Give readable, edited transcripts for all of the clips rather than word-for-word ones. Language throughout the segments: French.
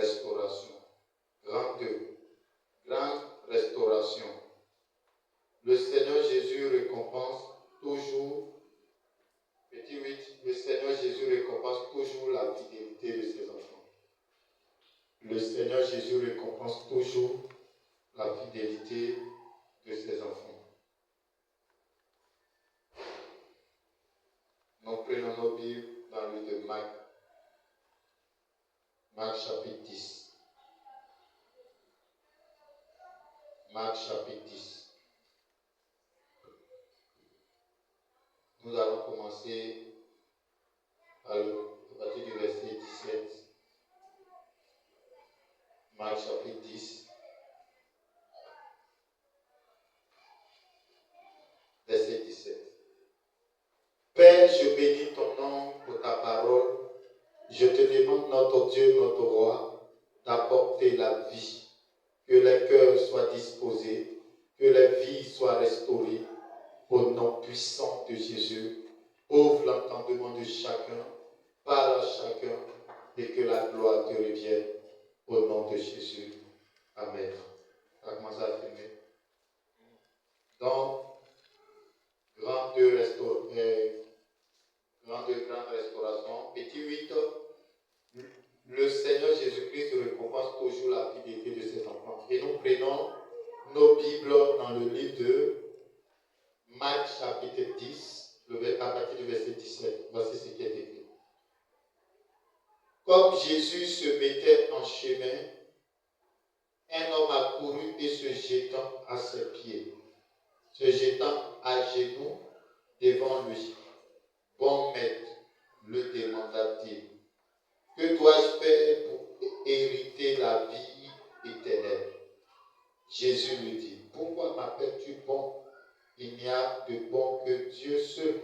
restauration. Grand 2. Grande restauration. Le Seigneur Jésus récompense toujours. Petit 8. Le Seigneur Jésus récompense toujours la fidélité de ses enfants. Le Seigneur Jésus récompense toujours la fidélité de ses enfants. Nous prenons nos Bibles dans le livre de Marc. Marc chapitre 10. Marc chapitre 10. Nous allons commencer à partir du verset 17. Marc chapitre 10. Verset 17. Père, je bénis ton nom pour ta parole. Je te demande, notre Dieu, notre roi, d'apporter la vie, que les cœurs soient disposés, que les vies soient restaurées. Au nom puissant de Jésus, ouvre l'entendement de chacun, parle à chacun, et que la gloire te revienne. Au nom de Jésus. Amen. On va commencer à filmer. Donc, grande restauration. Petit 8. Le Seigneur Jésus-Christ récompense toujours la fidélité de ses enfants. Et nous prenons nos Bibles dans le livre de Marc chapitre 10, à partir du verset 17. Voici ce qui est écrit. Comme Jésus se mettait en chemin, un homme accourut et se jetant à ses pieds, se jetant à genoux devant lui. Bon maître, le demanda-t-il, que dois-je faire pour hériter la vie éternelle? Jésus lui dit, pourquoi m'appelles-tu bon? Il n'y a de bon que Dieu seul.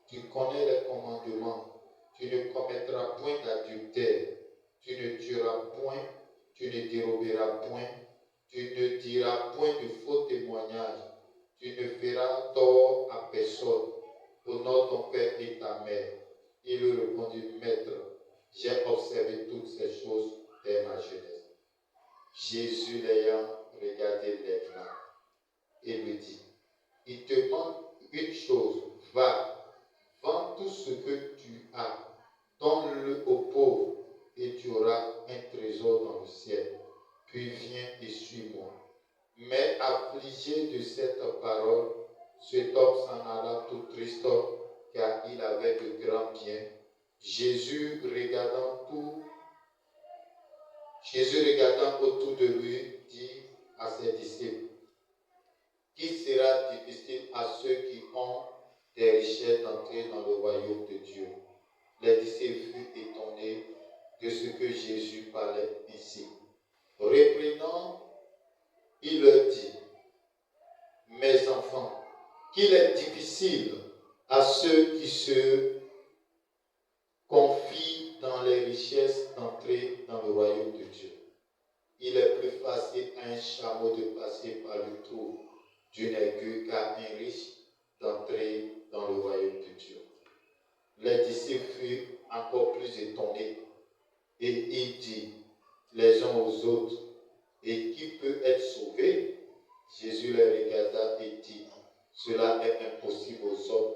Tu connais les commandements. Tu ne commettras point d'adultère. Tu ne tueras point. Tu ne déroberas point. Tu ne diras point de faux témoignages. Tu ne feras tort à personne. Honore ton père et ta mère. Il lui répondit, Maître, j'ai observé toutes ces choses dès ma jeunesse. Jésus l'ayant regardé lèvres et lui dit, il te manque une chose, va, vends tout ce que tu as, donne-le aux pauvres et tu auras un trésor dans le ciel. Puis viens et suis-moi. Mais affligé de cette parole, cet homme s'en alla tout triste, car il avait de grands biens. Jésus regardant autour de lui, dit à ses disciples, qui sera difficile à ceux qui ont des richesses d'entrer dans le royaume de Dieu? Les disciples furent étonnés de ce que Jésus parlait ainsi. Reprenant, il leur dit, mes enfants, qu'il est difficile à ceux qui se confient dans les richesses d'entrer dans le royaume de Dieu. Il est plus facile à un chameau de passer par le trou d'une aiguille qu'à un riche d'entrer dans le royaume de Dieu. Les disciples furent encore plus étonnés et ils dirent les uns aux autres, et qui peut être sauvé? Jésus les regarda et dit, cela est impossible aux hommes,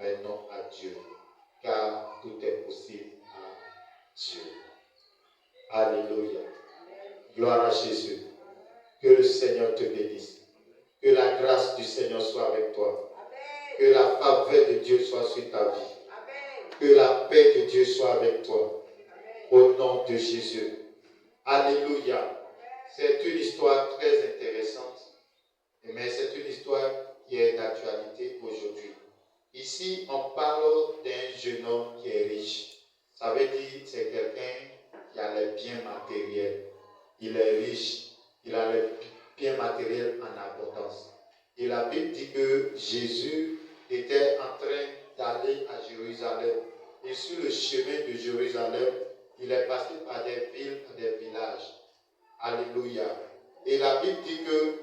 mais non à Dieu, car tout est possible à Dieu. Alléluia. Gloire à Jésus. Que le Seigneur te bénisse. Que la grâce du Seigneur soit avec toi. Amen. Que la faveur de Dieu soit sur ta vie. Amen. Que la paix de Dieu soit avec toi. Amen. Au nom de Jésus. Alléluia. C'est une histoire très intéressante, mais c'est une histoire qui est d'actualité aujourd'hui. Ici, on parle d'un jeune homme qui est riche. Ça veut dire que c'est quelqu'un qui a les biens matériels. Il est riche, il a les biens matériels en abondance. Et la Bible dit que Jésus était en train d'aller à Jérusalem. Et sur le chemin de Jérusalem, il est passé par des villes, des villages. Alléluia. Et la Bible dit que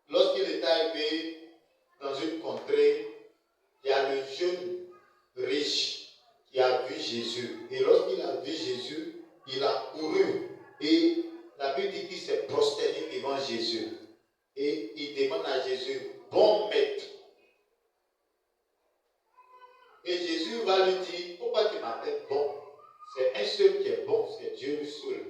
lorsqu'il est arrivé dans une contrée, il y a le jeune riche qui a vu Jésus. Et lorsqu'il a vu Jésus, il a couru Jésus. Et il demande à Jésus, bon maître. Et Jésus va lui dire, pourquoi tu m'appelles bon? C'est un seul qui est bon, c'est Dieu le seul.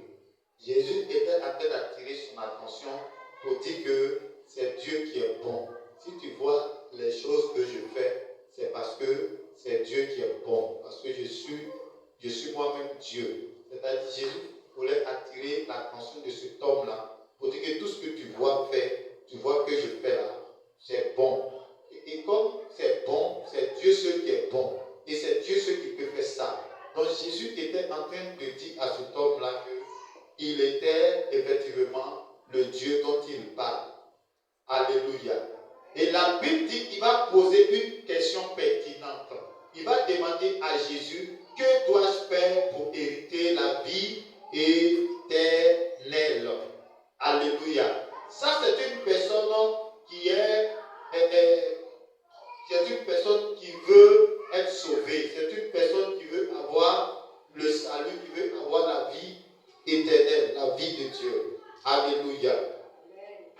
Jésus était en train d'attirer son attention pour dire que c'est Dieu qui est bon. Si tu vois les choses que je fais, c'est parce que c'est Dieu qui est bon. Parce que je suis moi-même Dieu. C'est-à-dire Jésus voulait attirer l'attention de cet homme-là pour dire que tout ce que tu vois faire, tu vois que je fais là, c'est bon. Et comme c'est bon, c'est Dieu seul qui est bon. Et c'est Dieu seul qui peut faire ça. Donc Jésus était en train de dire à cet homme-là qu'il était effectivement le Dieu dont il parle. Alléluia. Et la Bible dit qu'il va poser une question pertinente. Il va demander à Jésus, que dois-je faire pour hériter la vie éternelle? Alléluia. Ça, c'est une personne qui est une personne qui veut être sauvée. C'est une personne qui veut avoir le salut, qui veut avoir la vie éternelle, la vie de Dieu. Alléluia.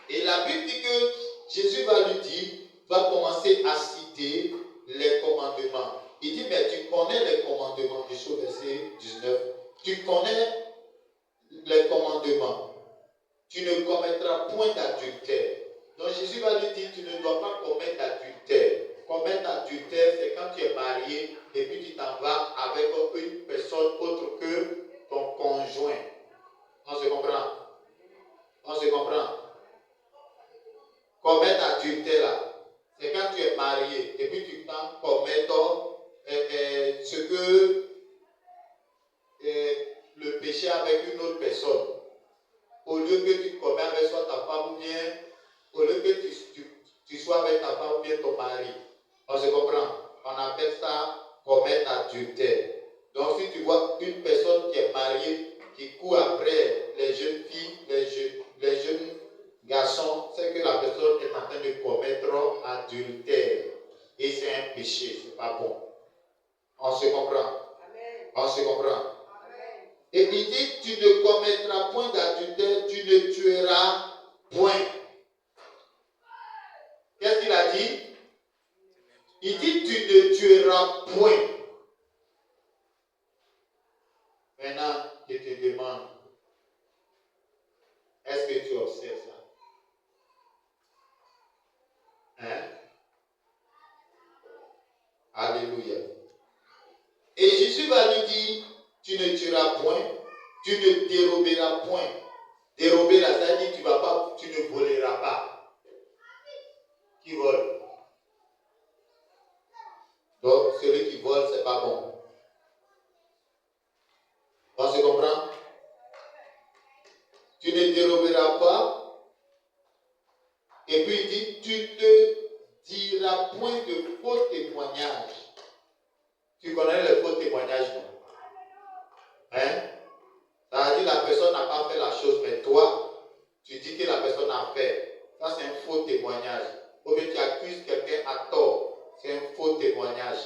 Et la Bible dit que Jésus va commencer à citer les commandements. Il dit, mais tu connais les commandements, du verset 19. Tu connais les commandements. Tu ne commettras point d'adultère. Donc Jésus va lui dire, tu ne dois pas commettre d'adultère. Commettre d'adultère, c'est quand tu es marié et puis tu t'en vas avec une personne autre que ton conjoint. On se comprend? On se comprend? Commettre d'adultère là, c'est quand tu es marié et puis tu t'en commets ce que le péché avec une autre personne. Au lieu que tu commets avec soit ta femme ou bien, au lieu que tu sois avec ta femme ou bien ton mari. On se comprend? On appelle ça commettre adultère. Donc si tu vois une personne qui est mariée, qui court après les jeunes filles, les jeunes garçons, c'est que la personne est en train de commettre adultère. Et c'est un péché, c'est pas bon. On se comprend? On se comprend? Et il dit, tu ne commettras point d'adultère, tu ne tueras point. Qu'est-ce qu'il a dit? Il dit, tu ne tueras point. Maintenant, je te demande, est-ce que tu observes ça? Hein? Alléluia. Et Jésus va lui dire, tu ne tueras point, tu ne déroberas point. Dérober là, ça dit tu ne voleras pas. Qui vole? Donc celui qui vole, c'est pas bon. On se comprend? Tu ne déroberas pas. Et puis il dit, tu ne diras point de faux témoignages. Tu connais les faux témoignages, non? Hein? Ça veut dire la personne n'a pas fait la chose, mais toi, tu dis que la personne a fait. Ça, c'est un faux témoignage. Ou bien tu accuses quelqu'un à tort. C'est un faux témoignage.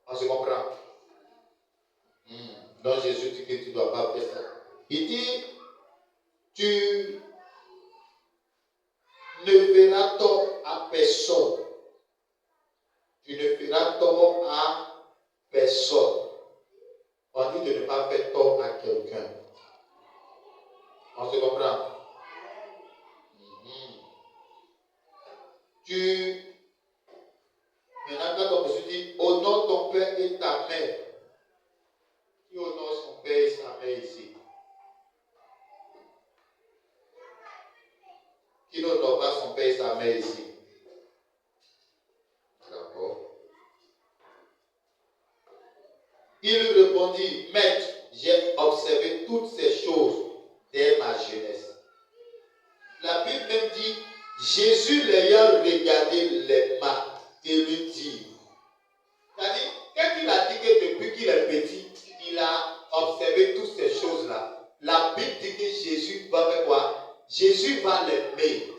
On se comprend? Donc Jésus dit que tu ne dois pas faire ça. Il dit, tu ne feras tort à personne. Tu ne feras tort à personne. On dit de ne pas faire tort à quelqu'un. On se comprend? Maintenant, quand on se dit, honore ton père et ta mère. Qui honore son père et sa mère ici? Qui n'honore pas son père et sa mère ici? D'accord. Il lui répondit, maître, j'ai observé toutes ces choses dès ma jeunesse. La Bible même dit, Jésus l'ayant regardé les mains et lui dit, c'est-à-dire, quand il a dit que depuis qu'il est petit, il a observé toutes ces choses-là, la Bible dit que Jésus va faire quoi? Jésus va l'aimer.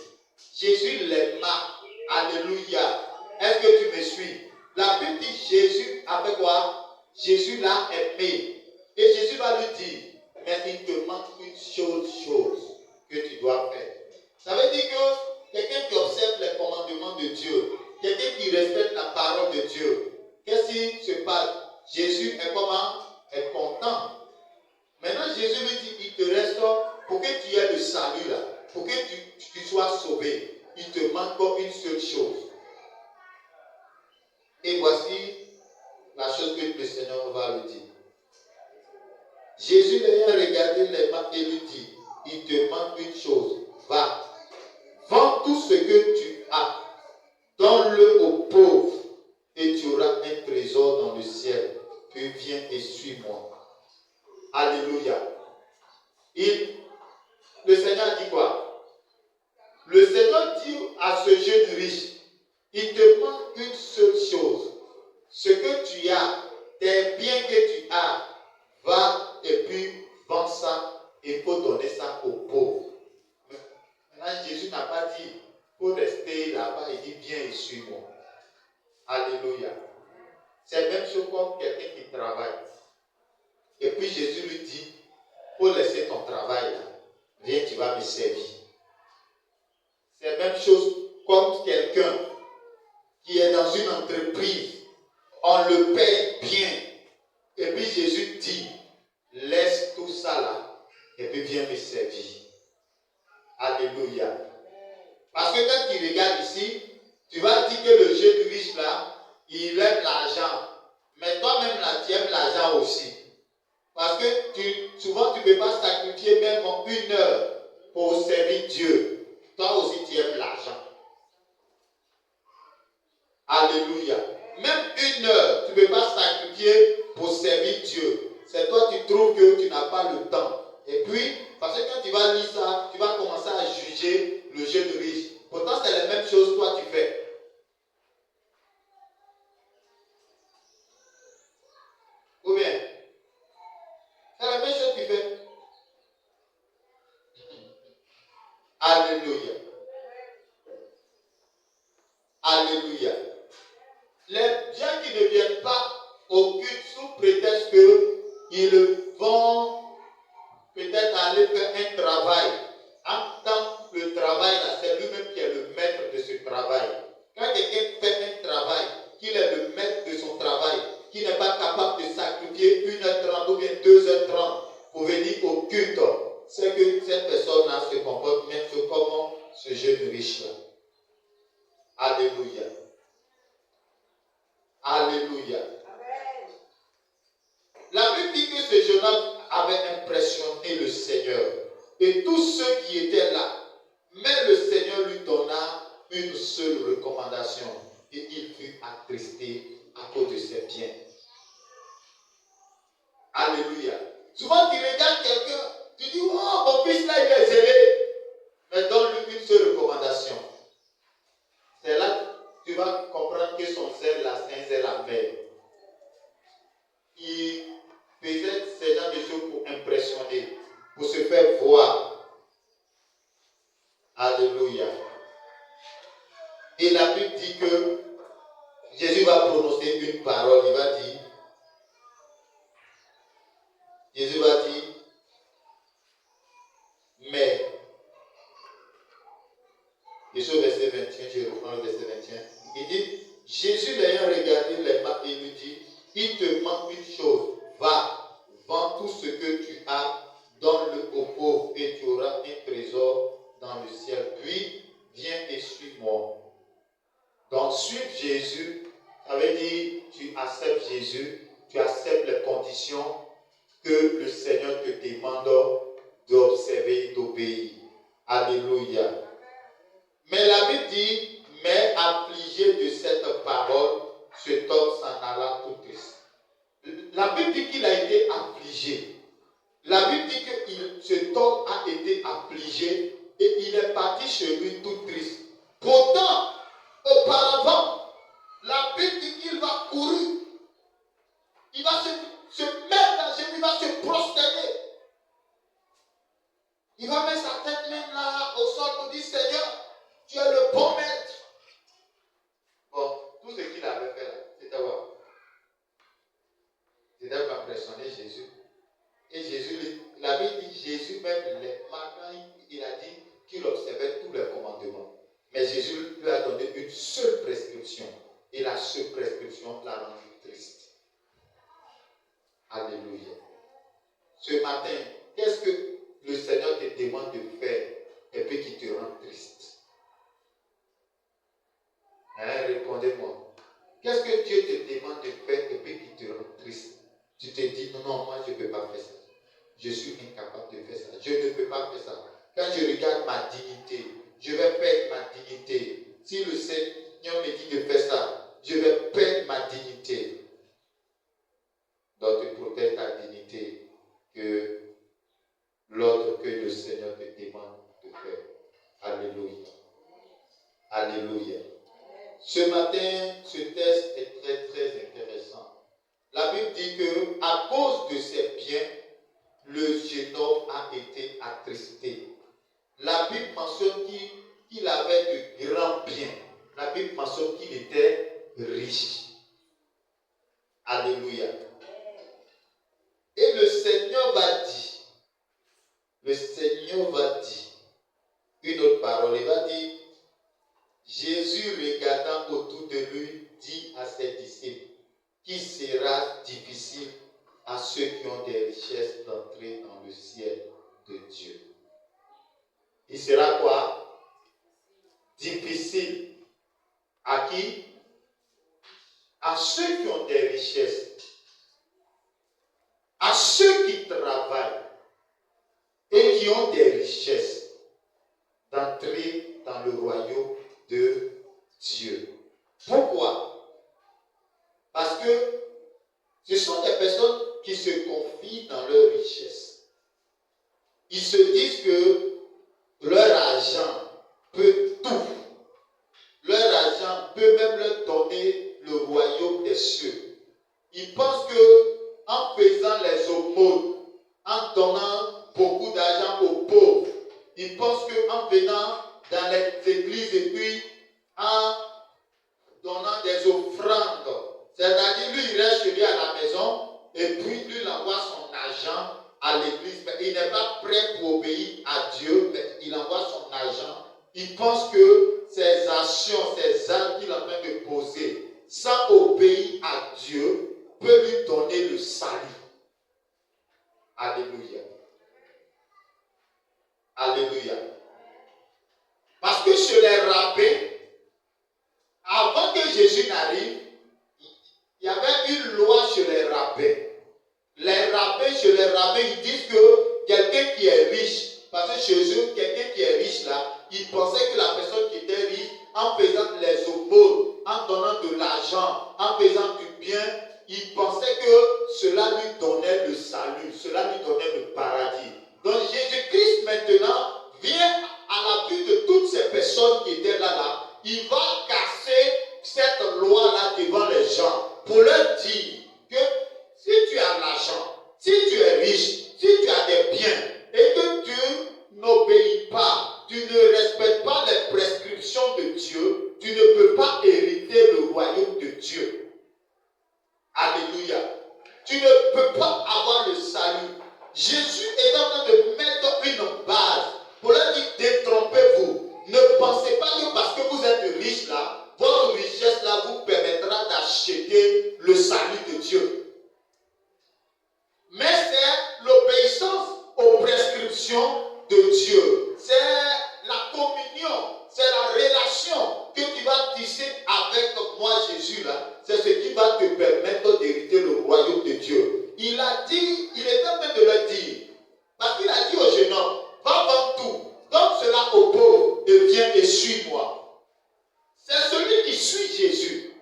Jésus l'aima. Alléluia. Est-ce que tu me suis? La Bible dit Jésus a fait quoi? Jésus l'a aimé. Et Jésus va lui dire, mais il te manque une chose que tu dois faire. Ça veut salut là, pour que tu sois sauvé, il te manque une seule chose. Et voici la chose que le Seigneur va lui dire. Jésus l'ayant regardé les mains et lui dit, il te manque une chose, va, vends tout ce que tu as, donne-le aux pauvres et tu auras un trésor dans le ciel. Puis viens et suis-moi. Alléluia. Le Seigneur dit quoi? Le Seigneur dit à ce jeune riche, il te manque une seule chose. Ce que tu as, tes biens que tu as, va et puis vends ça et faut donner ça aux pauvres. Maintenant, Jésus n'a pas dit, pour rester là-bas, il dit, viens et suis-moi. Alléluia. C'est la même chose comme quelqu'un qui travaille. Et puis Jésus lui dit, pour laisser ton travail là, viens, tu vas me servir. C'est la même chose comme quelqu'un qui est dans une entreprise, on le paye bien. Et puis Jésus dit, laisse tout ça là, et puis viens me servir. Alléluia. Parce que quand tu regardes ici, tu vas dire que le jeune riche là, il aime l'argent. Mais toi-même là, tu aimes l'argent aussi. Parce que souvent tu ne peux pas sacrifier même en 1 heure pour servir Dieu. Toi aussi tu aimes l'argent. Alléluia. Même 1 heure, tu ne peux pas sacrifier pour servir Dieu. C'est toi qui trouves que tu n'as pas le temps. Et puis, parce que quand tu vas lire ça, tu vas commencer à juger le jeune riche. Pourtant, c'est la même chose que toi tu fais. Ou bien, c'est la même chose que tu fais. Alléluia. Alléluia. Les gens qui ne viennent pas au culte sous prétexte qu'ils vont peut-être aller faire un travail. En tant que le travail, là, c'est lui-même qui est le maître de ce travail. Quand quelqu'un fait un travail, qu'il est le maître de son travail, qui n'est pas capable de sacrifier 1h30 ou bien 2h30 pour venir au culte, c'est que cette personne-là se comporte même comme ce jeune riche-là. Alléluia. Alléluia. Amen. La Bible dit que ce jeune homme avait impressionné le Seigneur et tous ceux qui étaient là. Mais le Seigneur lui donna une seule recommandation et il fut attristé à cause de ses biens. Alléluia. Souvent tu regardes quelqu'un, tu dis, oh mon fils là il est zélé. Mais donne-lui une seule recommandation. C'est là que tu vas comprendre que son zèle là, c'est un zèle amer. Il faisait ces gens de choses pour impressionner, pour se faire voir. Alléluia. Et la Bible dit que Jésus va prononcer une parole, il va dire, Jésus va dire, mais, Jésus verset 21, je reprends le verset 21, il dit, Jésus l'ayant regardé les mains, il lui dit, il te manque une chose, va, vends tout ce que tu as, donne-le aux pauvres et tu auras un trésor dans le ciel. Puis, viens et suis-moi. Donc, suivre Jésus, ça veut dire, tu acceptes Jésus, tu acceptes les conditions que le Seigneur te demande d'observer et d'obéir. Alléluia. Mais la Bible dit, mais affligé de cette parole, cet homme s'en alla tout triste. La Bible dit qu'il a été affligé. La Bible dit que cet homme a été affligé et il est parti chez lui tout triste. Pourtant, auparavant, la Bible dit qu'il va courir. Il va se mettre à genoux, il va se prosterner. Il va mettre sa tête même là au sol pour dire, Seigneur, tu es le bon maître. Bon, tout ce qu'il avait fait là, c'était quoi? C'était pour impressionner Jésus. Et Jésus, la Bible dit, Jésus même, maintenant, il a dit qu'il observait tous les commandements. Mais Jésus lui a donné une seule prescription. Et la seule prescription l'a rendu triste. Alléluia. Ce matin, qu'est-ce que le Seigneur te te demande de faire et puis qui te rend triste? Hein, répondez-moi. Qu'est-ce que Dieu te demande de faire et puis qui te rend triste? Tu te dis, non, moi je ne peux pas faire ça. Je suis incapable de faire ça. Je ne peux pas faire ça. Quand je regarde ma dignité, je vais perdre ma dignité. Si le Seigneur me dit de faire ça, je vais perdre ma dignité. Donc tu protèges ta dignité que l'ordre que le Seigneur te demande de faire. Alléluia. Alléluia. Ce matin, ce texte est très très intéressant. La Bible dit que à cause de ses biens, le jeune homme a été attristé. La Bible mentionne qu'il avait de grands biens. La Bible mentionne qu'il était riche. Alléluia. Et le Seigneur va dire une autre parole. Il va dire, Jésus regardant autour de lui, dit à ses disciples, qu'il sera difficile à ceux qui ont des richesses d'entrer dans le ciel de Dieu. Il sera quoi? Difficile. À qui? À ceux qui ont des richesses. À ceux qui travaillent et qui ont des richesses d'entrer dans le royaume de Dieu. Pourquoi? Parce que ce sont des personnes qui se confient dans leur richesse. Ils se disent que leur argent peut tout. Leur argent peut même leur donner le royaume des cieux. Ils pensent que en faisant les aumônes, en donnant beaucoup d'argent aux pauvres, ils pensent qu'en venant dans les églises et puis en donnant des offrandes, c'est-à-dire lui il reste chez lui à la maison et puis lui il envoie son argent à l'église, mais il n'est pas prêt pour obéir à Dieu, mais il envoie son argent. Il pense que ses actions, ses actes qu'il est en train de poser, sans obéir à Dieu, peut lui donner le salut. Alléluia. Alléluia. Parce que chez les rabbins, avant que Jésus n'arrive, il y avait une loi chez les rabbins. Chez les rabbins, ils disent que quelqu'un qui est riche, parce que chez eux, quelqu'un qui est riche là, ils pensaient que la personne qui était riche, en faisant les aumônes, en donnant de l'argent, en faisant du bien, ils pensaient que cela lui donnait le salut, cela lui donnait le paradis. Donc Jésus-Christ maintenant vient à la vue de toutes ces personnes qui étaient là, il va casser cette loi-là devant les gens pour leur dire que si tu as l'argent, si tu es riche, si tu as des biens et que tu n'obéis pas, tu ne respectes pas les prescriptions de Dieu, tu ne peux pas hériter le royaume de Dieu. Alléluia. Tu ne peux pas avoir le salut. Jésus est en train de mettre une base pour leur dire détrompez-vous. Ne pensez pas que parce que vous êtes riche là, votre richesse là vous permettra d'acheter le salut de Dieu. Mais c'est l'obéissance aux prescriptions de Dieu. C'est la communion, c'est la relation que tu vas tisser avec moi Jésus là. C'est ce qui va te permettre d'hériter le royaume de Dieu. Il a dit, il est en train de le dire. Parce qu'il a dit au jeune homme, va vendre tout, donne cela aux pauvres et viens et suis-moi. C'est celui qui suit Jésus.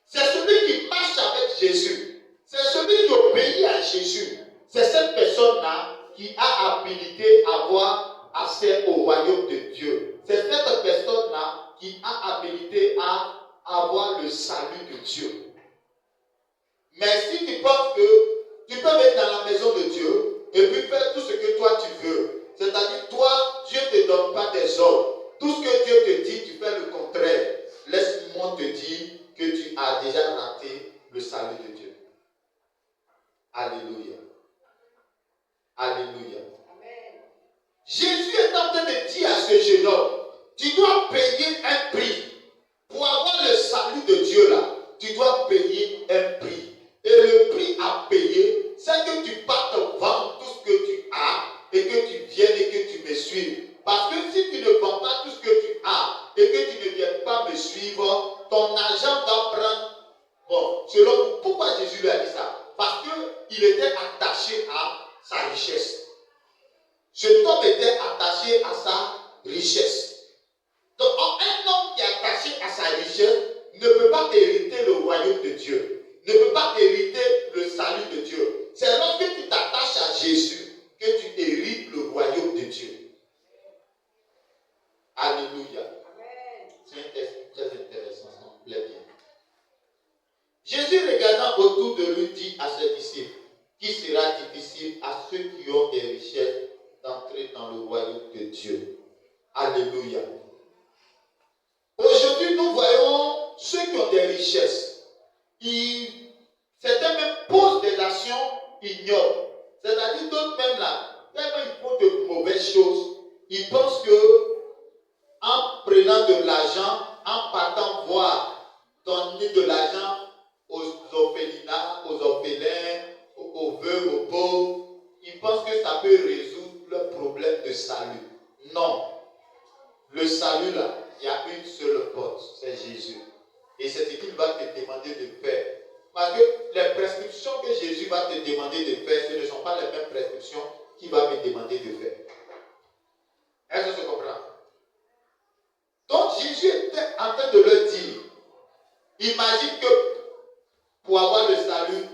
C'est celui qui marche avec Jésus. C'est celui qui obéit à Jésus. C'est cette personne-là qui a habilité à avoir accès au royaume de Dieu. C'est cette personne-là qui a habilité à avoir le salut de Dieu. Mais si tu penses que tu peux être dans la maison de Dieu et puis faire tout ce que toi tu veux, c'est-à-dire toi, Dieu ne te donne pas des ordres. Tout ce que Dieu te dit, tu fais le contraire. Laisse-moi te dire que tu as déjà raté le salut de Dieu. Alléluia. Alléluia. Amen. Jésus est en train de dire à ce jeune homme, tu dois payer un prix. Pour avoir le salut de Dieu là, tu dois payer un prix. Et le prix à payer, c'est que tu partes vendre tout ce que tu as et que tu viennes et que tu me suives. Parce que si tu ne vends pas tout ce que tu as et que tu ne viens pas me suivre, ton argent va prendre. Bon, selon vous, pourquoi Jésus lui a dit ça? Parce qu'il était attaché à sa richesse. Cet homme était attaché à sa richesse. Donc, un homme qui est attaché à sa richesse ne peut pas hériter le royaume de Dieu, ne peut pas hériter le salut de Dieu. C'est lorsque tu t'attaches à Jésus que tu hérites le royaume de Dieu. Alléluia. C'est un texte très intéressant, ça me plaît bien. Jésus, regardant autour de lui, dit à ses disciples qu'il sera difficile à ceux qui ont des richesses d'entrer dans le royaume de Dieu. Alléluia. Aujourd'hui, nous voyons ceux qui ont des richesses. Certains même posent des actions ignobles. C'est-à-dire d'autres même là, tellement ils font de mauvaises choses, ils pensent que en prenant de l'argent, en partant voir, donner de l'argent aux orphelinats, aux orphelins, aux veuves, aux pauvres, ils pensent que ça peut résoudre leur problème de salut. Non. Le salut là, il y a une seule porte, c'est Jésus. Et c'est ce qu'il va te demander de faire. Parce que les prescriptions que Jésus va te demander de faire, ce ne sont pas les mêmes prescriptions qu'il va me demander de faire. Est-ce que tu comprends? Donc Jésus était en train de leur dire, imagine que pour avoir le salut,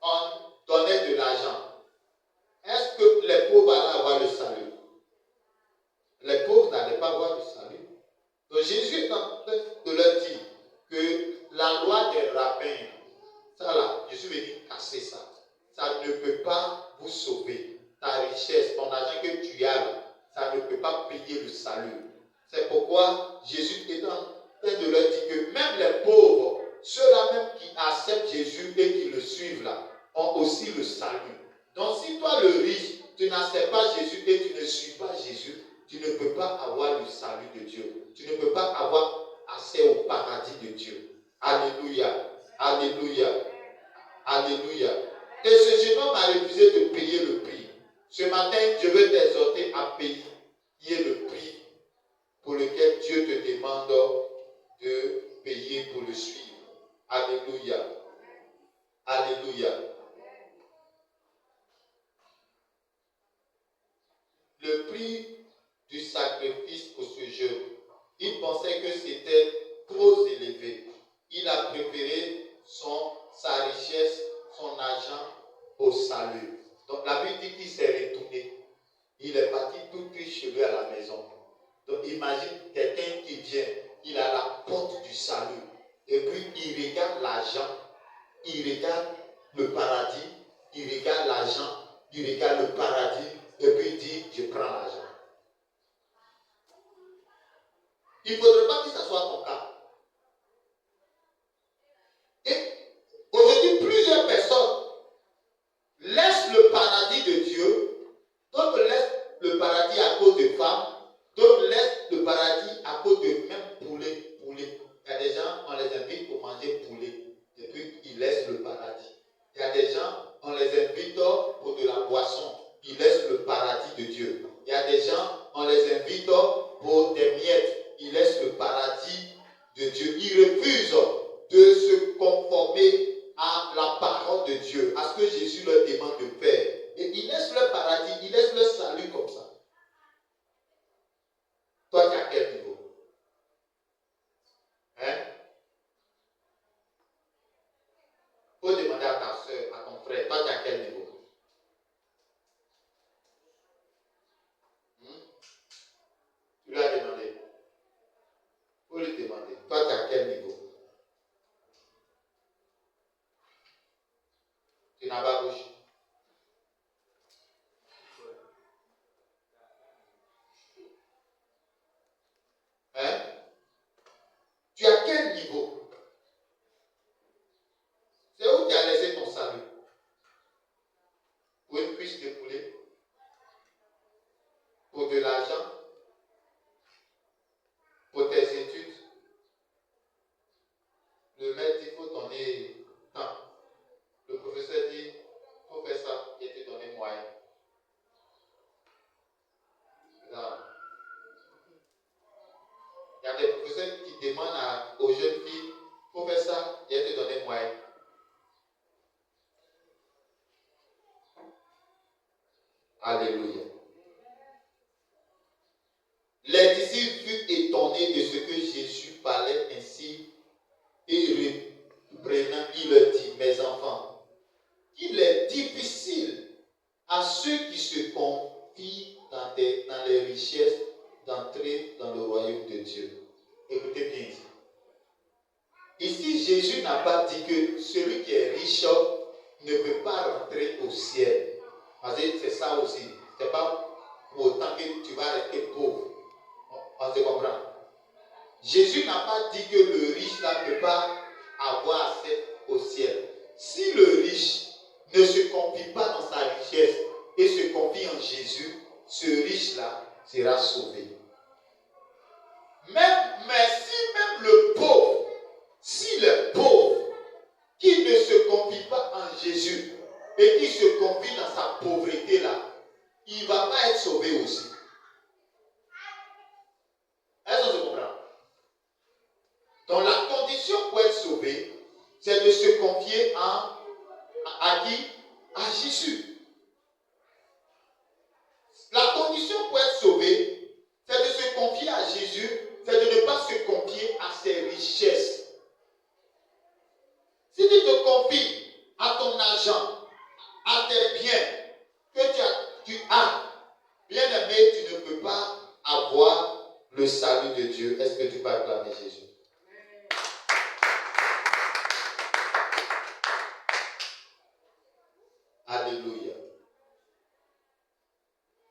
on donnait de l'argent. Est-ce que les pauvres allaient avoir le salut? Les pauvres n'allaient pas avoir le salut. Donc Jésus est en train de leur dire que la loi des rabbins, ça là, Jésus veut dire casser ça. Ça ne peut pas vous sauver. Ta richesse, ton argent que tu as là, ça ne peut pas payer le salut. C'est pourquoi Jésus est en train de leur dire que même les pauvres, ceux-là même qui acceptent Jésus et qui le suivent là, ont aussi le salut. Donc si toi le riche, tu n'acceptes pas Jésus et tu ne suis pas Jésus, tu ne peux pas avoir le salut de Dieu. Tu ne peux pas avoir accès au paradis de Dieu. Alléluia. Alléluia. Alléluia. Et ce jeune homme a refusé de payer le prix. Ce matin, je veux t'exhorter à payer le prix pour lequel Dieu te demande de payer pour le suivre. Alléluia. Alléluia. Le prix du sacrifice pour ce jeune, il pensait que c'était trop élevé. Il a préféré sa richesse, son argent au salut. Donc la Bible dit qu'il s'est retourné. Il est parti tout triste chez lui à la maison. Donc imagine quelqu'un qui vient, il a la porte du salut. Et puis il regarde l'argent, il regarde le paradis, il regarde l'argent, il regarde le paradis, et puis il dit, je prends l'argent. Il ne faudrait pas que ce soit ton cas. Et aujourd'hui, plusieurs personnes laissent le paradis de Dieu, d'autres laissent le paradis à cause de femmes, d'autres laissent le paradis à cause de même poulet. Il y a des gens, on les invite pour manger poulet, et puis ils laissent le paradis. Il y a des gens, on les invite pour de la boisson, ils laissent le paradis de Dieu. Il y a des gens, on les invite pour des miettes, ils laissent le paradis de Dieu. Ils refusent de se conformer à la parole de Dieu, à ce que Jésus leur demande de faire. Et ils laissent leur paradis, ils laissent leur salut comme ça. Toi, tu es à quel niveau? Hein? Faut demander à ta soeur, à ton frère, toi, tu es à quel niveau? Tu lui as demandé. Faut lui demander, toi, tu es à quel niveau? Tu n'as pas bougé. Hein? Tu es à quel niveau? C'est où tu as laissé ton salut? Pour une cuisse de poulet? Pour de l'argent? Pour tes études? Le maître dit qu'il faut donner temps. Le professeur dit il faut faire ça et te donner moyen. Non. demande aux jeunes filles, il faut faire ça, et elles te donnent moyen. Alléluia. Les disciples furent étonnés de ce que Jésus parlait ainsi et reprenant, il leur dit, mes enfants, il est difficile à ceux qui se confient dans les richesses d'entrer dans le royaume de Dieu. Écoutez bien ici. Ici, Jésus n'a pas dit que celui qui est riche ne peut pas rentrer au ciel. Parce que c'est ça aussi. Ce n'est pas pour autant que tu vas rester pauvre. On se comprend. Jésus n'a pas dit que le riche là ne peut pas avoir accès au ciel. Si le riche ne se confie pas dans sa richesse et se confie en Jésus, ce riche-là sera sauvé. Mais si même le pauvre, s'il est pauvre, qui ne se confie pas en Jésus et qui se confie dans sa pauvreté-là, il ne va pas être sauvé aussi. Est-ce qu'on se comprend? Donc la condition pour être sauvé, c'est de se confier à qui? À Jésus. La condition pour être sauvé, c'est de se confier à Jésus, c'est de ne pas se confier à ses richesses. Si tu te confies à ton argent, à tes biens que tu as, bien aimé, tu ne peux pas avoir le salut de Dieu. Est-ce que tu peux acclamer Jésus? Alléluia.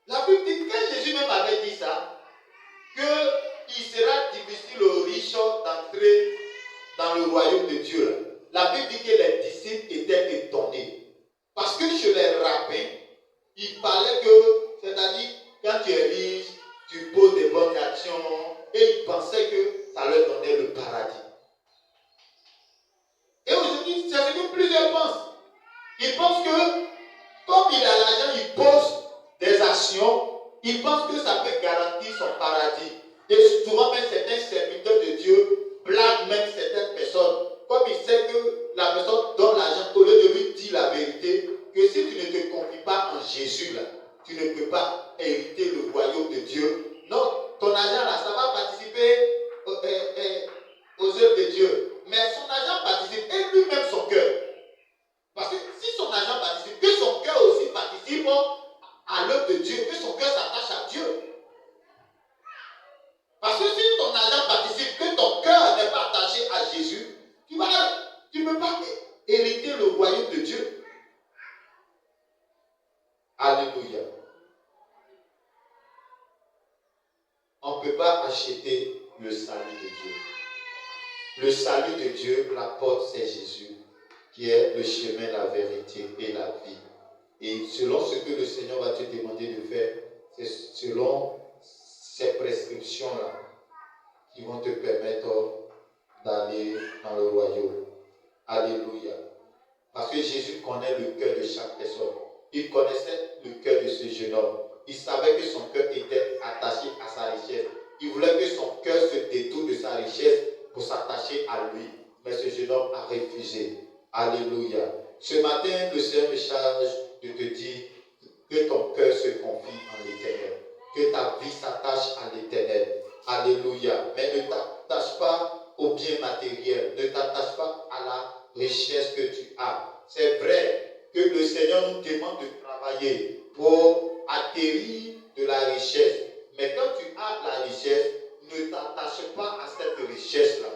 La Bible dit que Jésus même avait dit ça, qu'il sera difficile aux riches d'entrer dans le royaume de Dieu. La Bible dit que les disciples étaient étonnés. Parce que chez les rabbins, il parlait que, c'est-à-dire, quand tu es riche, tu poses des bonnes actions, et ils pensaient que ça leur donnait le paradis. Et aujourd'hui, c'est ce que plusieurs pensent. Ils pensent que, comme il a l'argent, il pose des actions, ils pensent que ça peut garantir son paradis. Et souvent, même certains serviteurs de Dieu blaguent même certaines personnes. Comme il sait que la personne donne l'argent, au lieu de lui dire la vérité, que si tu ne te confies pas en Jésus, là, tu ne peux pas hériter le royaume de Dieu. Non, ton argent, là, ça va participer aux œuvres de Dieu. Mais son argent participe, et lui-même son cœur. Parce que si son argent participe, que son cœur aussi participe à l'œuvre de Dieu, que son cœur s'attache à Dieu. Parce que si ton argent participe, que ton cœur n'est pas attaché à Jésus, tu ne peux pas hériter le royaume de Dieu. Alléluia. On ne peut pas acheter le salut de Dieu. Le salut de Dieu, la porte, c'est Jésus, qui est le chemin, la vérité et la vie. Et selon ce que le Seigneur va te demander de faire, c'est selon ces prescriptions-là qui vont te permettre d'aller dans le royaume. Alléluia. Parce que Jésus connaît le cœur de chaque personne. Il connaissait le cœur de ce jeune homme. Il savait que son cœur était attaché à sa richesse. Il voulait que son cœur se détourne de sa richesse pour s'attacher à lui. Mais ce jeune homme a refusé. Alléluia. Ce matin, le Seigneur me charge de te dire que ton cœur se confie en l'Éternel. Que ta vie s'attache à l'Éternel. Alléluia. Mais ne t'attache pas aux biens matériels. Ne t'attache pas à la richesse que tu as. C'est vrai que le Seigneur nous demande de travailler pour acquérir de la richesse. Mais quand tu as la richesse, ne t'attache pas à cette richesse-là.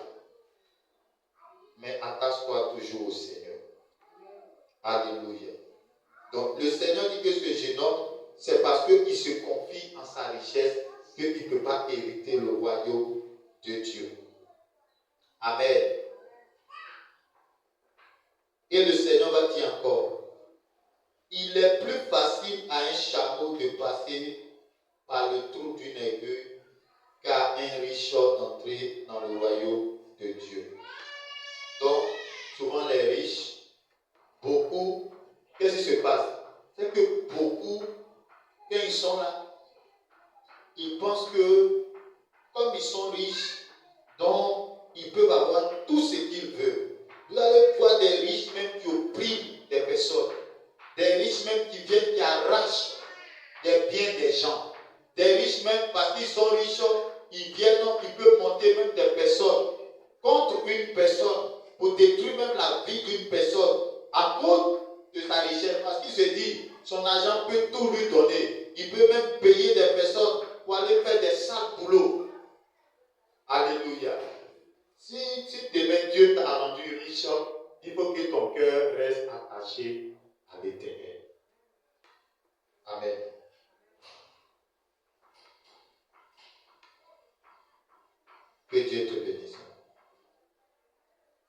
Mais attache-toi toujours au Seigneur. Alléluia. Donc le Seigneur dit que ce jeune homme, c'est parce qu'il se confie en sa richesse qu'il ne peut pas hériter le royaume de Dieu. Amen. Et le Seigneur va dire encore, il est plus facile à un chameau de passer par le trou d'une aiguille qu'à un riche d'entrer dans le royaume de Dieu. Donc, souvent les riches, beaucoup, qu'est-ce qui se passe? C'est que beaucoup, quand ils sont là, ils pensent que, comme ils sont riches, Donc, ils peuvent avoir tout ce qu'ils veulent. Vous allez voir des riches même qui oppriment des personnes. Des riches même qui viennent, qui arrachent des biens des gens. Des riches même, parce qu'ils sont riches, ils viennent, ils peuvent monter même des personnes contre une personne pour détruire même la vie d'une personne à cause de sa richesse. Parce qu'il se dit, son argent peut tout lui donner. Il peut même payer des personnes pour aller faire des sales boulots. Alléluia. Si demain Dieu t'a rendu riche, il faut que ton cœur reste attaché à l'Éternel. Amen. Que Dieu te bénisse.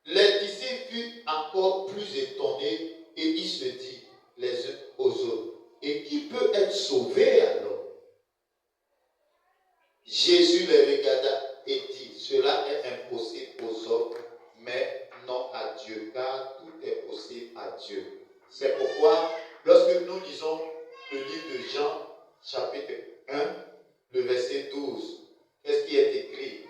Les disciples furent encore plus étonnés et ils se disent les uns aux autres, et qui peut être sauvé alors? Jésus les regarda et dit, cela est impossible aux hommes, mais non à Dieu, car tout est possible à Dieu. C'est pourquoi, lorsque nous lisons le livre de Jean, chapitre 1, le verset 12, qu'est-ce qui est écrit?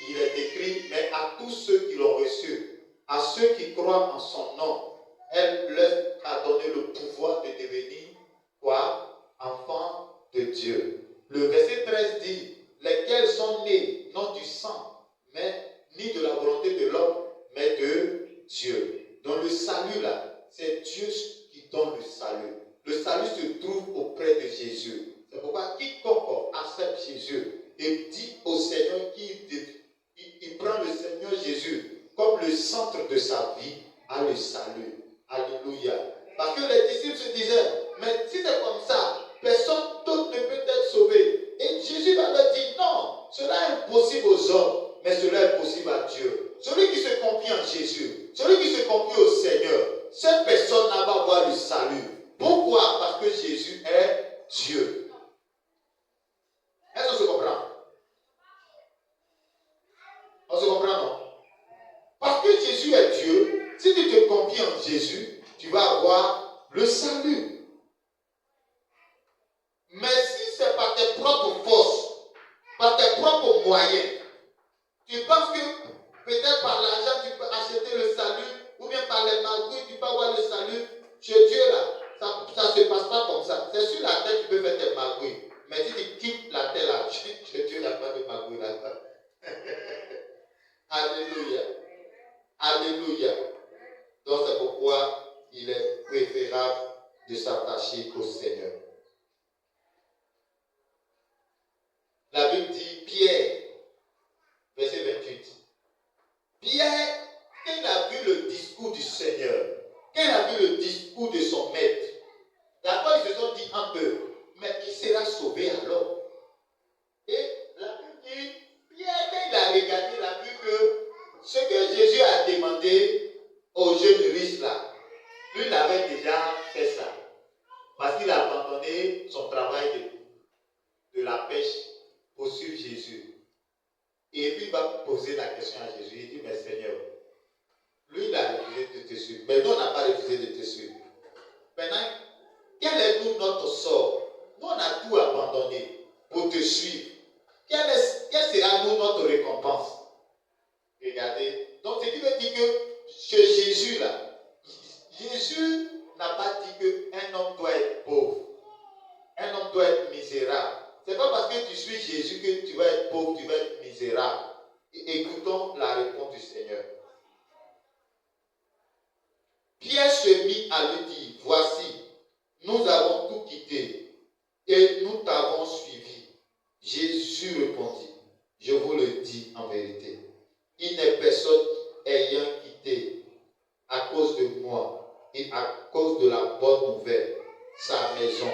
Il est écrit, mais à tous ceux qui l'ont reçu, à ceux qui croient en son nom, elle leur a donné le pouvoir de devenir quoi? Enfants de Dieu. Le verset 13 dit, lesquels sont nés non du sang, mais ni de la volonté de l'homme, mais de Dieu. Donc le salut là, c'est Dieu qui donne le salut. Le salut se trouve auprès de Jésus. C'est pourquoi quiconque accepte Jésus et dit au Seigneur qu'il prend le Seigneur Jésus comme le centre de sa vie, a le salut. Alléluia. Parce que les disciples se disaient, mais si c'est comme ça, personne d'autre ne peut être sauvé. Et Jésus va leur dire, non, cela est impossible aux hommes, mais cela est possible à Dieu. Celui qui se confie en Jésus, celui qui se confie au Seigneur, cette personne va avoir le salut. Pourquoi? Parce que Jésus est Dieu. Est-ce qu'on se comprend? On se comprend, non? Parce que Jésus est Dieu, si tu te confies en Jésus, tu vas avoir le salut. Mais si c'est par tes propres forces, par tes propres moyens, tu penses que peut-être par l'argent tu peux acheter le salut, ou bien par les magouilles tu peux avoir le salut chez Dieu là. Ça ne se passe pas comme ça. C'est sur la terre que tu peux faire tes magouilles. Mais si tu quittes la terre là, chez Dieu, il n'y a pas de magouilles là-bas. Alléluia. Alléluia. Donc c'est pourquoi il est préférable de s'attacher au Seigneur. La Bible dit, Pierre, verset 28. Pierre, quand il a vu le discours du Seigneur, quand il a vu le discours de son maître, d'abord ils se sont dit un peu, mais qui sera sauvé alors? Et la Bible dit, Pierre, quand il a regardé, il a vu que ce que Jésus a demandé aux jeunes riches là, lui il avait déjà fait ça. Parce qu'il a abandonné son travail de la pêche pour suivre Jésus. Et puis il va poser la question à Jésus. Il dit, mais Seigneur, lui il a refusé de te suivre. Mais nous on n'a pas refusé de te suivre. Maintenant, quel est notre sort? Nous on a tout abandonné pour te suivre. Quelle sera notre récompense? Regardez. Donc ce qui veut dire que chez Jésus là, Jésus n'a pas dit qu'un homme doit être pauvre. Un homme doit être misérable. Ce n'est pas parce que tu suis Jésus que tu vas être pauvre, tu vas être misérable. Et écoutons la réponse du Seigneur. Pierre se mit à lui dire, voici, nous avons tout quitté et nous t'avons suivi. Jésus répondit, je vous le dis en vérité, il n'est personne ayant quitté à cause de moi et à cause de la bonne nouvelle, sa maison,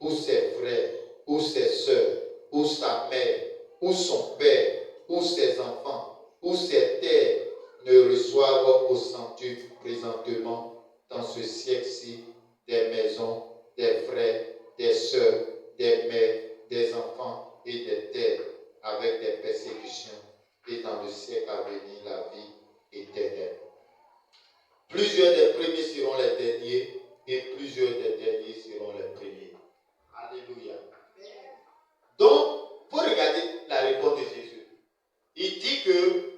ou ses frères, ou ses soeurs, ou sa mère, ou son père, ou ses enfants, ou ses terres, ne reçoivent au centuple présentement dans ce siècle-ci des maisons, des frères, des sœurs, des mères, des enfants et des terres, avec des persécutions, et dans le siècle à venir la vie éternelle. Plusieurs des premiers seront les derniers, et plusieurs des derniers seront les premiers. Alléluia. Donc, pour regarder la réponse de Jésus, il dit que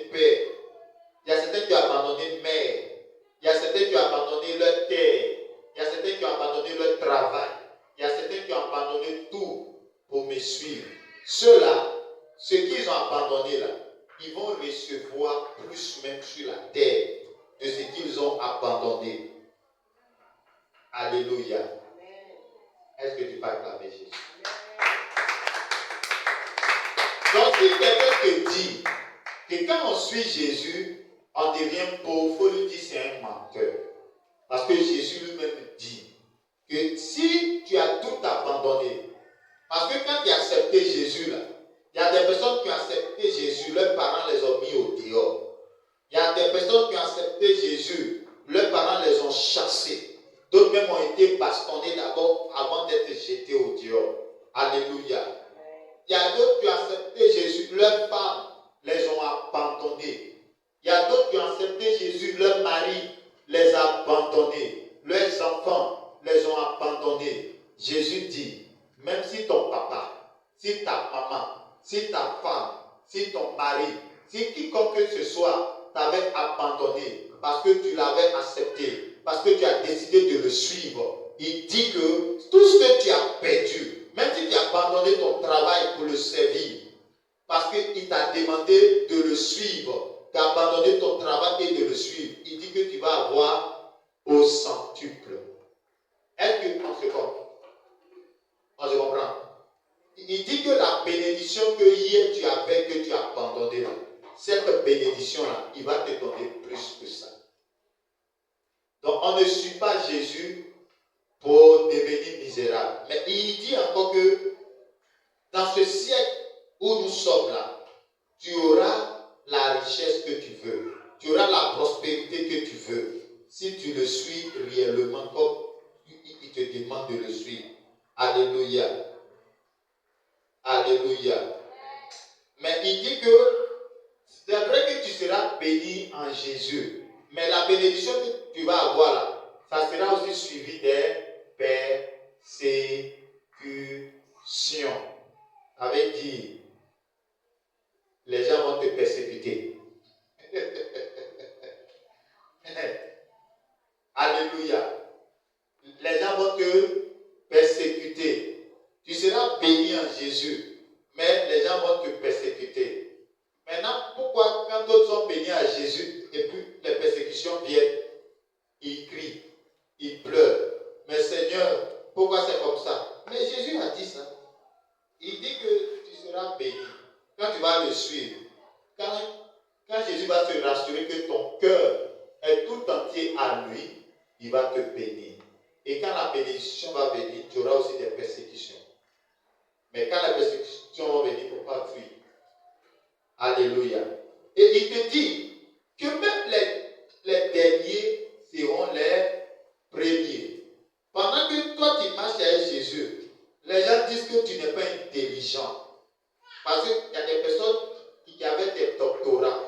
père. Il y a certains qui ont abandonné mère. Il y a certains qui ont abandonné leur terre. Il y a certains qui ont abandonné leur travail. Il y a certains qui ont abandonné tout pour me suivre. Ceux-là, ceux qu'ils ont abandonné là, ils vont recevoir plus même sur la terre de ce qu'ils ont abandonné. Alléluia. Est-ce que tu peux acclamer Jésus? Donc si quelqu'un te dit que quand on suit Jésus, on devient pauvre, il faut lui dire c'est un menteur. Parce que Jésus lui-même dit que si tu as tout abandonné, parce que quand tu as accepté Jésus là, il y a des personnes qui ont accepté Jésus, leurs parents les ont mis au dehors. Il y a des personnes qui ont accepté Jésus, leurs parents les ont chassés. D'autres même ont été bastonnés d'abord avant d'être jetés au dehors. Alléluia. Il y a d'autres qui ont accepté Jésus, leurs femmes les ont abandonnés. Il y a d'autres qui ont accepté Jésus, leur mari les a abandonnés. Leurs enfants les ont abandonnés. Jésus dit, même si ton papa, si ta maman, si ta femme, si ton mari, si quiconque que ce soit t'avait abandonné parce que tu l'avais accepté, parce que tu as décidé de le suivre, il dit que tout ce que tu as perdu, même si tu as abandonné ton travail pour le servir, parce qu'il t'a demandé de le suivre, tu as abandonné ton travail et de le suivre, il dit que tu vas avoir au centuple. Est-ce qu'on se comprend? On se comprend? Il dit que la bénédiction que hier tu avais, que tu as abandonnée, cette bénédiction-là, il va te donner plus que ça. Donc on ne suit pas Jésus pour devenir misérable. Mais il dit encore que dans ce siècle où nous sommes là, tu auras la richesse que tu veux. Tu auras la prospérité que tu veux. Si tu le suis réellement comme il te demande de le suivre. Alléluia. Alléluia. Mais il dit que c'est vrai que tu seras béni en Jésus. Mais la bénédiction que tu vas avoir là, ça sera aussi suivi des persécutions. Ça veut dire, les gens vont te persécuter. Alléluia. Les gens vont te persécuter. Tu seras béni en Jésus, mais les gens vont te persécuter. Maintenant, pourquoi quand d'autres sont bénis à Jésus et puis les persécutions viennent, ils crient, ils pleurent. Mais Seigneur, pourquoi c'est comme ça? Mais Jésus a dit ça. Il dit que tu seras béni quand tu vas le suivre. Quand Jésus va te rassurer que ton cœur est tout entier à lui, il va te bénir. Et quand la bénédiction va venir, tu auras aussi des persécutions. Mais quand les persécutions vont venir, il ne faut pas fuir. Alléluia. Et il te dit que même les derniers seront les premiers. Pendant que toi tu marches avec Jésus, les gens disent que tu n'es pas intelligent. Parce qu'il y a des personnes qui avaient des doctorats.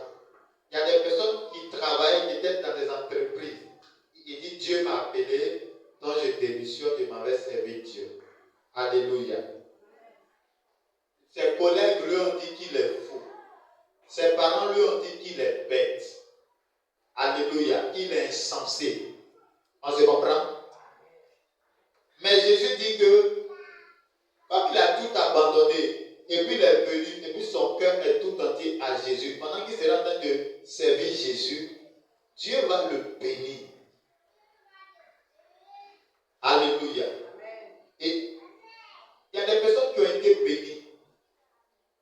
Il y a des personnes qui travaillent peut-être dans des entreprises. Il dit Dieu m'a appelé, donc je démissionne, je m'avais servi Dieu. Alléluia. Ses collègues lui ont dit qu'il est fou. Ses parents lui ont dit qu'il est bête. Alléluia. Qu'il est insensé. On se comprend? Mais Jésus dit que, comme il a tout abandonné, et puis il est venu, et puis son cœur est tout entier à Jésus, pendant qu'il sera en train de servir Jésus, Dieu va le bénir. Alléluia. Et il y a des personnes qui ont été bénies.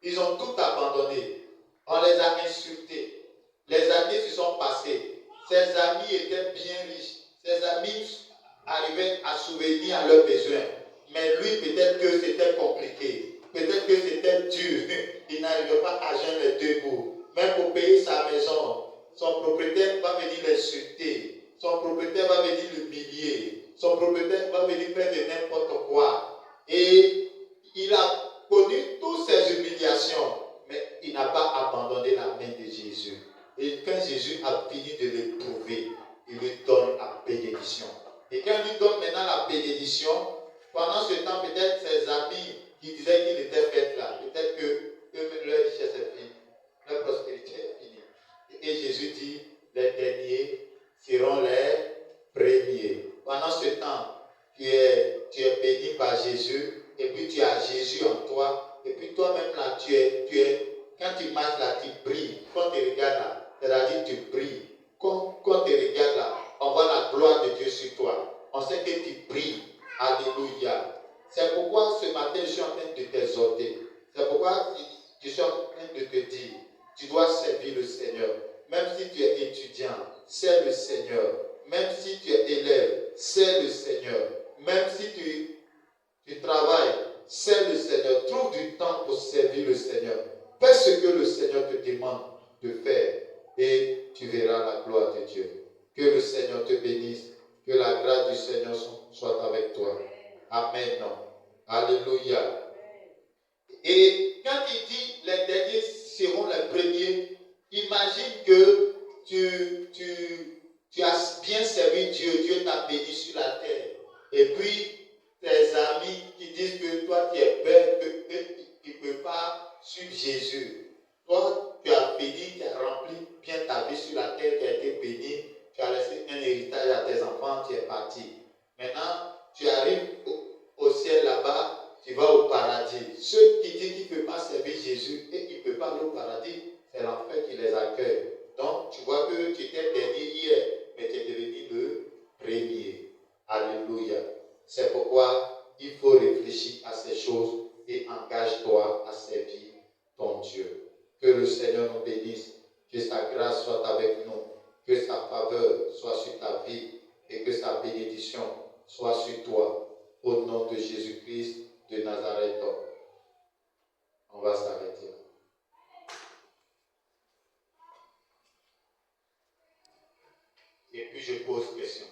Ils ont tout abandonné. On les a insultés. Les années se sont passées. Ses amis étaient bien riches. Ses amis arrivaient à souvenir à leurs besoins. Mais lui, peut-être que c'était compliqué. Peut-être que c'était dur. Il n'arrivait pas à joindre les deux bouts. Même pour payer sa maison, son propriétaire va venir l'insulter. Son propriétaire va venir l'humilier. Son propriétaire va venir faire de n'importe quoi. Et il a connu toutes ces humiliations, mais il n'a pas abandonné la main de Jésus. Et quand Jésus a fini de l'éprouver, il lui donne la bénédiction. Et quand il lui donne maintenant la bénédiction, pendant ce temps, peut-être ses amis qui disaient qu'il était bête là, peut-être que eux-mêmes leur richesse est finie, leur prospérité est finie. Jésus dit, les derniers seront les premiers. Pendant ce temps, tu es béni par Jésus, et puis tu as Jésus en toi, et puis toi-même là, quand tu marches là, tu brilles. Quand tu regardes là, c'est-à-dire tu brilles. Quand tu regardes là, on voit la gloire de Dieu sur toi. On sait que tu brilles. Alléluia. C'est pourquoi ce matin, je suis en train de t'exhorter. C'est pourquoi je suis en train de te dire, tu dois servir le Seigneur. Même si tu es étudiant, c'est le Seigneur. Même si tu es élève, c'est le Seigneur. Même si tu travailles, c'est le Seigneur. Trouve du temps pour servir le Seigneur. Fais ce que le Seigneur te demande de faire et tu verras la gloire de Dieu. Que le Seigneur te bénisse. Que la grâce du Seigneur soit avec toi. Amen. Alléluia. Et quand il dit les derniers seront les premiers, imagine que tu as bien servi Dieu, Dieu t'a béni sur la terre. Et puis tes amis qui disent que toi tu es bête, qu'ils ne peuvent pas suivre Jésus. Toi, tu as béni, tu as rempli bien ta vie sur la terre, tu as été béni, tu as laissé un héritage à tes enfants, tu es parti. Maintenant, tu arrives au ciel là-bas, tu vas au paradis. Ceux qui disent qu'ils ne peuvent pas servir Jésus et qu'ils ne peuvent pas aller au paradis, c'est l'enfer qui les accueille. Donc, tu vois que tu étais dernier hier, mais tu es devenu le premier. Alléluia. C'est pourquoi il faut réfléchir à ces choses et engage-toi à servir ton Dieu. Que le Seigneur nous bénisse, que sa grâce soit avec nous, que sa faveur soit sur ta vie et que sa bénédiction soit sur toi. Au nom de Jésus-Christ de Nazareth. On va s'arrêter là. Et puis je pose question.